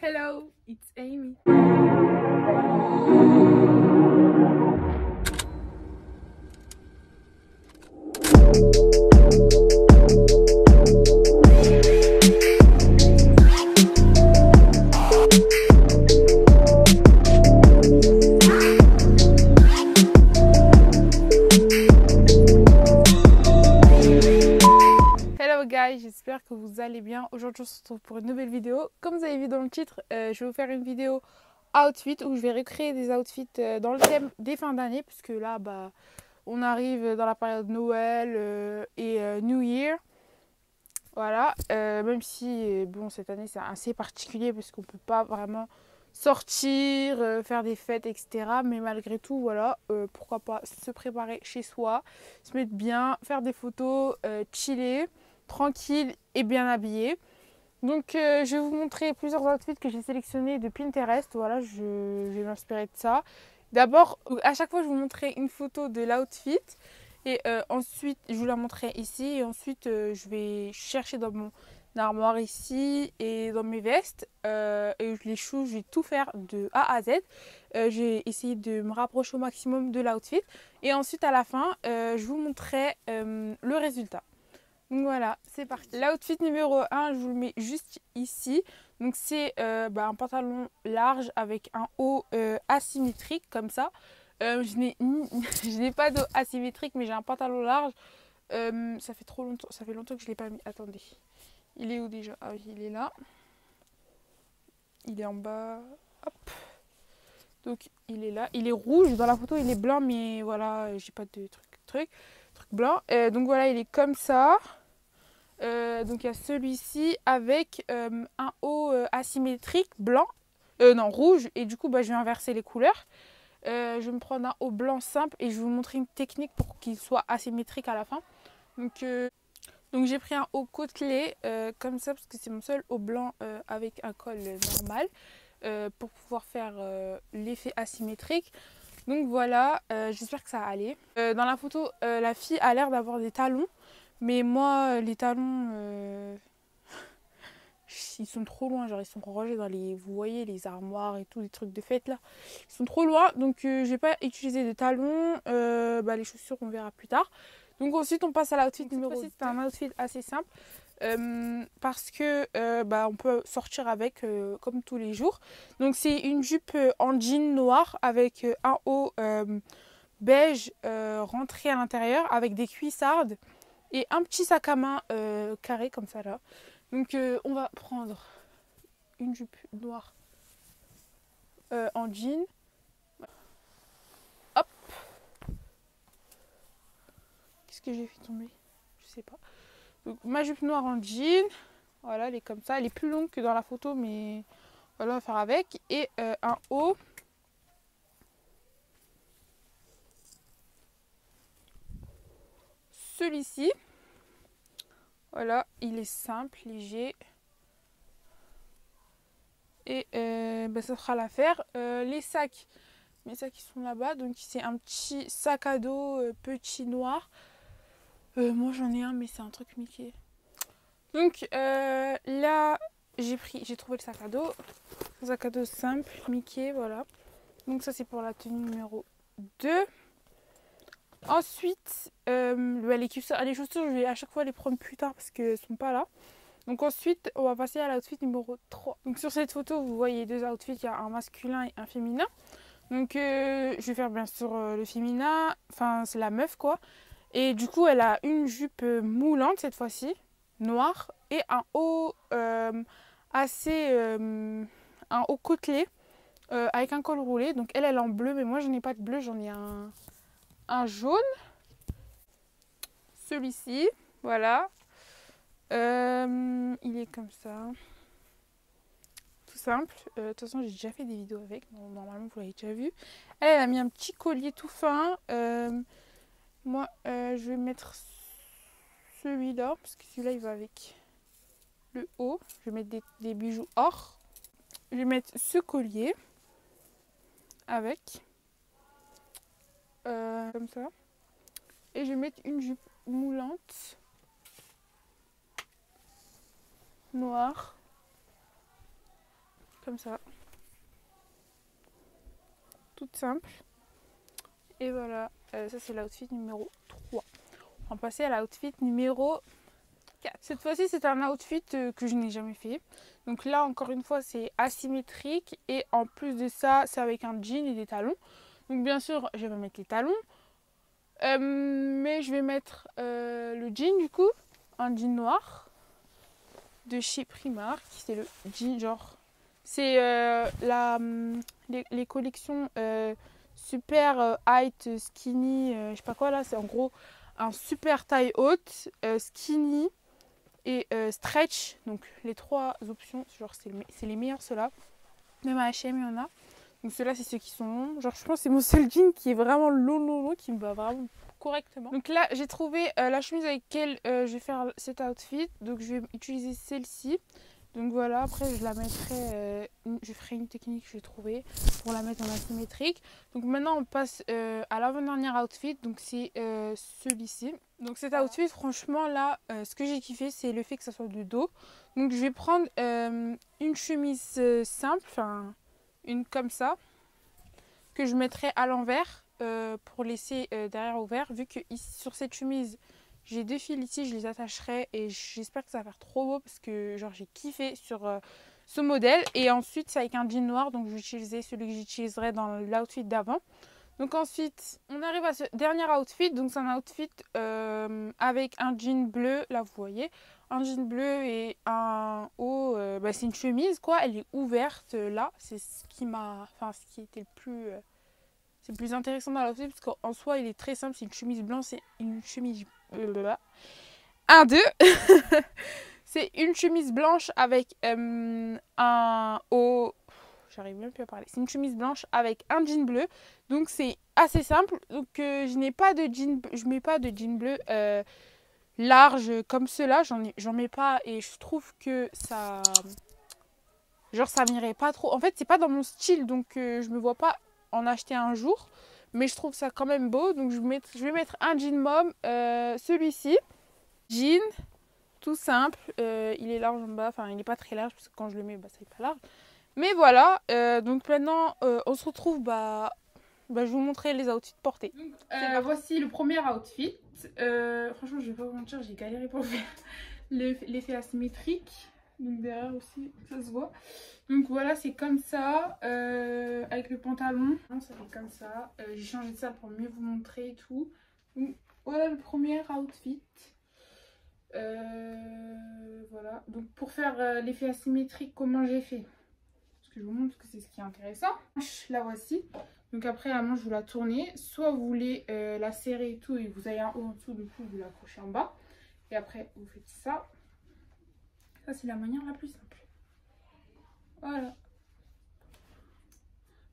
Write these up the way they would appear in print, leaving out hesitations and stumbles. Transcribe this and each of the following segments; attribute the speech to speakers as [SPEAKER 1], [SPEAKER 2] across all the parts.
[SPEAKER 1] Hello, it's Amy. Hello guys, j'espère que vous allez bien. Aujourd'hui on se retrouve pour une nouvelle vidéo. Comme vous avez vu dans le titre, je vais vous faire une vidéo outfit où je vais recréer des outfits dans le thème des fins d'année, puisque là on arrive dans la période Noël et New Year. Voilà, même si bon, cette année c'est assez particulier parce qu'on peut pas vraiment sortir, faire des fêtes, etc. Mais malgré tout, voilà, pourquoi pas se préparer chez soi, se mettre bien, faire des photos, chiller, tranquille et bien habillé. Donc je vais vous montrer plusieurs outfits que j'ai sélectionnés de Pinterest. Voilà, je vais m'inspirer de ça. D'abord, à chaque fois je vous montrerai une photo de l'outfit. Et ensuite, je vous la montrerai ici. Et ensuite, je vais chercher dans mon armoire ici et dans mes vestes. Et les shoes, je vais tout faire de A à Z. J'ai essayé de me rapprocher au maximum de l'outfit. Et ensuite, à la fin, je vous montrerai le résultat. Donc voilà, c'est parti. L'outfit numéro 1, je vous le mets juste ici. Donc c'est un pantalon large avec un haut asymétrique comme ça. Je n'ai pas d'eau asymétrique, mais j'ai un pantalon large. Ça fait trop longtemps, ça fait longtemps que je ne l'ai pas mis. Attendez, il est où déjà? Ah oui, il est là. Il est en bas. Hop. Donc il est là. Il est rouge. Dans la photo, il est blanc, mais voilà, j'ai pas de truc blanc. Donc voilà, il est comme ça. Donc il y a celui-ci avec un haut asymétrique blanc. Non, rouge. Et du coup, je vais inverser les couleurs. Je vais me prendre un haut blanc simple et je vais vous montrer une technique pour qu'il soit asymétrique à la fin. Donc j'ai pris un haut côtelé comme ça parce que c'est mon seul haut blanc avec un col normal pour pouvoir faire l'effet asymétrique. Donc voilà, j'espère que ça va aller. Dans la photo, la fille a l'air d'avoir des talons, mais moi les talons ils sont trop loin, genre ils sont rangés dans les, vous voyez, les armoires et tout, les trucs de fête là. Ils sont trop loin, donc je vais pas utiliser de talons. Les chaussures, on verra plus tard. Donc ensuite, on passe à l'outfit numéro 2. C'est un outfit assez simple parce que on peut sortir avec comme tous les jours. Donc c'est une jupe en jean noir avec un haut beige rentré à l'intérieur avec des cuissardes et un petit sac à main carré comme ça là. Donc on va prendre une jupe noire en jean. Hop. Qu'est-ce que j'ai fait tomber? Je sais pas. Donc ma jupe noire en jean. Voilà, elle est comme ça. Elle est plus longue que dans la photo, mais voilà, on va faire avec. Et un haut. Celui-ci. Voilà, il est simple, léger. Et ça fera l'affaire. Les sacs. Mes sacs qui sont là-bas. Donc c'est un petit sac à dos petit noir. Moi j'en ai un, mais c'est un truc Mickey. Donc là j'ai trouvé le sac à dos. Un sac à dos simple, Mickey, voilà. Donc ça c'est pour la tenue numéro 2. Ensuite, les chaussures, je vais à chaque fois les prendre plus tard parce qu'elles ne sont pas là. Donc ensuite, on va passer à l'outfit numéro 3. Donc sur cette photo, vous voyez deux outfits, il y a un masculin et un féminin. Donc je vais faire bien sûr le féminin, enfin c'est la meuf quoi. Et du coup, elle a une jupe moulante cette fois-ci, noire, et un haut un haut côtelé avec un col roulé. Donc elle est en bleu, mais moi je n'ai pas de bleu, j'en ai un jaune. Celui-ci, voilà. Il est comme ça. Tout simple. De toute façon, j'ai déjà fait des vidéos avec. Normalement, vous l'avez déjà vu. Elle a mis un petit collier tout fin. Moi, je vais mettre celui-là, parce que celui-là, il va avec le haut. Je vais mettre des bijoux or. Je vais mettre ce collier avec. Comme ça. Et je vais mettre une jupe moulante. Noire. comme ça. Toute simple. Et voilà, ça c'est l'outfit numéro 3. On va passer à l'outfit numéro 4. Cette fois-ci c'est un outfit que je n'ai jamais fait. Donc là encore une fois c'est asymétrique. Et en plus de ça c'est avec un jean et des talons. Donc bien sûr je vais mettre les talons. Mais je vais mettre le jean du coup. Un jean noir. De chez Primark. C'est le jean genre... C'est les collections... super height, skinny, je sais pas quoi là, c'est en gros un super taille haute, skinny et stretch. Donc les trois options, genre c'est les meilleurs ceux-là. Même à H&M il y en a. Donc ceux-là c'est ceux qui sont longs. Genre je pense que c'est mon seul jean qui est vraiment long, qui me va vraiment correctement. Donc là j'ai trouvé la chemise avec laquelle je vais faire cet outfit. Donc je vais utiliser celle-ci. Donc voilà, après je la mettrai, je ferai une technique que j'ai trouvée pour la mettre en asymétrique. Donc maintenant on passe à l'avant-dernier outfit, donc c'est celui-ci. Donc cet outfit, franchement là, ce que j'ai kiffé c'est le fait que ça soit de dos. Donc je vais prendre une chemise simple, enfin une comme ça, que je mettrai à l'envers pour laisser derrière ouvert. Vu que ici, sur cette chemise, j'ai deux fils ici, je les attacherai et j'espère que ça va faire trop beau parce que genre j'ai kiffé sur ce modèle. Et ensuite c'est avec un jean noir, donc je vais utiliser celui que j'utiliserai dans l'outfit d'avant. Donc ensuite on arrive à ce dernier outfit, donc c'est un outfit avec un jean bleu, là vous voyez, un jean bleu et un haut, c'est une chemise quoi, elle est ouverte là, c'est ce qui m'a, enfin ce qui était le plus... c'est le plus intéressant dans l'outfit parce qu'en soi il est très simple, c'est une chemise blanche, c'est une chemise... 1, 2 c'est une chemise blanche avec un haut... J'arrive même plus à parler. C'est une chemise blanche avec un jean bleu. Donc c'est assez simple. Donc je n'ai pas de jean... Je mets pas de jean bleu large comme ceux-là. J'en mets pas et je trouve que ça... Genre ça m'irait pas trop. En fait c'est pas dans mon style donc je me vois pas en acheter un jour. Mais je trouve ça quand même beau. Donc je vais mettre un jean mauve, celui-ci. Jean, tout simple. Il est large en bas. Enfin, il n'est pas très large parce que quand je le mets, ça n'est pas large. Mais voilà. Donc maintenant, on se retrouve. Je vais vous montrer les outfits portés. Donc, voici le premier outfit. Franchement, je vais pas vous mentir, j'ai galéré pour faire l'effet asymétrique. Donc derrière aussi, ça se voit. Donc voilà, c'est comme ça, avec le pantalon. Ça fait comme ça. J'ai changé de ça pour mieux vous montrer et tout. Donc voilà le premier outfit. Voilà. Donc pour faire l'effet asymétrique, comment j'ai fait? Parce que je vous montre que c'est ce qui est intéressant. La voici. Donc après la manche, vous la tournez. Soit vous voulez la serrer et tout et vous avez un haut en dessous, du coup vous l'accrochez en bas. Et après vous faites ça. Ça, c'est la manière la plus simple. Voilà.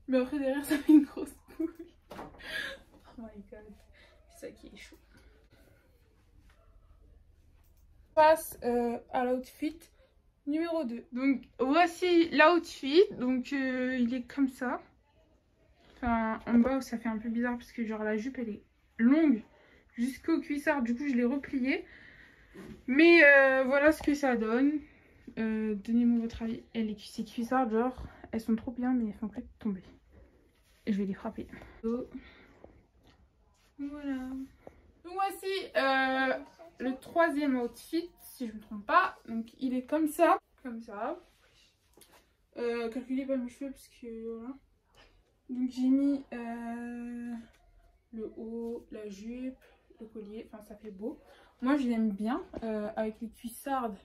[SPEAKER 1] Mais après, derrière, ça fait une grosse couille. Oh my god. C'est ça qui est chaud. On passe à l'outfit numéro 2. Donc, voici l'outfit. Donc, il est comme ça. Enfin, en bas, ça fait un peu bizarre parce que, genre, la jupe, elle est longue jusqu'au cuissard. Du coup, je l'ai repliée. Mais voilà ce que ça donne. Donnez-moi votre avis. Et ces cuissards, genre, elles sont trop bien, mais elles font plus tomber. Et je vais les frapper. Voilà. Donc voici le troisième outfit, si je ne me trompe pas. Donc il est comme ça. Comme ça. Calculez pas mes cheveux parce que voilà. Donc j'ai mis le haut, la jupe, le collier. Enfin ça fait beau. Moi je l'aime bien. Avec les cuissardes.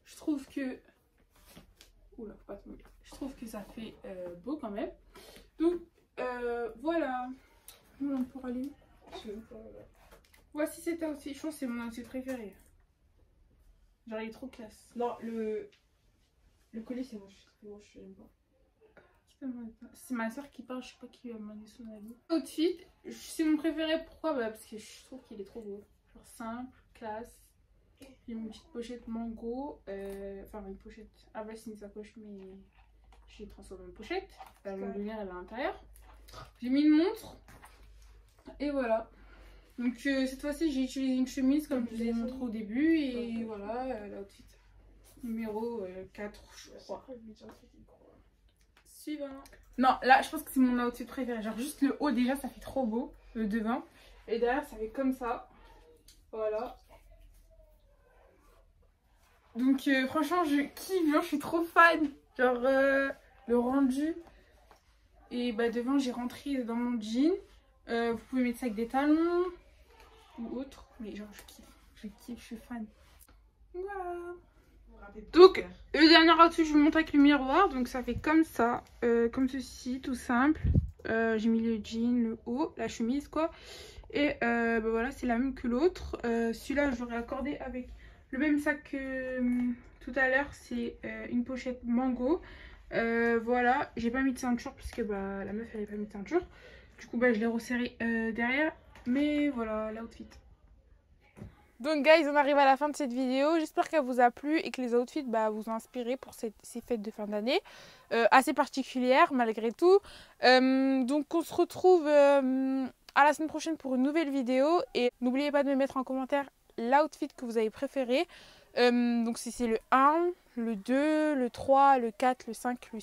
[SPEAKER 1] Je trouve que... Oula, faut pas tomber. Je trouve que ça fait beau quand même. Donc voilà. On pourra aller. Voici cet outfit. Je pense que c'est mon outfit préféré. Genre il est trop classe. Non, le collier c'est moche. C'est moche, j'aime pas. C'est ma soeur qui parle, je sais pas qui va me donner son avis. Outfit, c'est mon préféré. Pourquoi? Parce que je trouve qu'il est trop beau. Genre simple, classe. J'ai une petite pochette mango. Enfin une pochette. Ah bah c'est une sacoche mais je l'ai transformée en pochette. La lumière elle est à l'intérieur. J'ai mis une montre. Et voilà. Donc cette fois-ci j'ai utilisé une chemise comme je vous ai montré au début. Et voilà l'outfit. numéro 4, je crois. Suivant. Non, là, je pense que c'est mon outfit préféré. Genre, juste le haut, déjà, ça fait trop beau. Le devant. Et derrière, ça fait comme ça. Voilà. Donc, franchement, je kiffe. Genre, je suis trop fan. Genre, le rendu. Et bah, devant, j'ai rentré dans mon jean. Vous pouvez mettre ça avec des talons. Ou autre. Mais genre, je kiffe. Je kiffe, je suis fan. Voilà. Donc, le dernier outfit, je vous montre avec le miroir. Donc, ça fait comme ça. Comme ceci, tout simple. J'ai mis le jean, le haut, la chemise, quoi. Et bah voilà, c'est la même que l'autre. Celui-là, je l'aurais accordé avec le même sac que tout à l'heure. C'est une pochette mango. Voilà, j'ai pas mis de ceinture parce que bah, la meuf, elle avait pas mis de ceinture. Du coup, bah, je l'ai resserré derrière. Mais voilà, l'outfit. Donc guys, on arrive à la fin de cette vidéo. J'espère qu'elle vous a plu et que les outfits bah, vous ont inspiré pour ces fêtes de fin d'année. Assez particulières malgré tout. Donc on se retrouve à la semaine prochaine pour une nouvelle vidéo. Et n'oubliez pas de me mettre en commentaire l'outfit que vous avez préféré. Donc si c'est le 1, le 2, le 3, le 4, le 5, le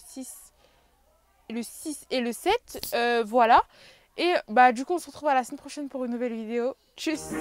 [SPEAKER 1] 6 et le 7. Voilà. Et bah du coup on se retrouve à la semaine prochaine pour une nouvelle vidéo. Tchuss!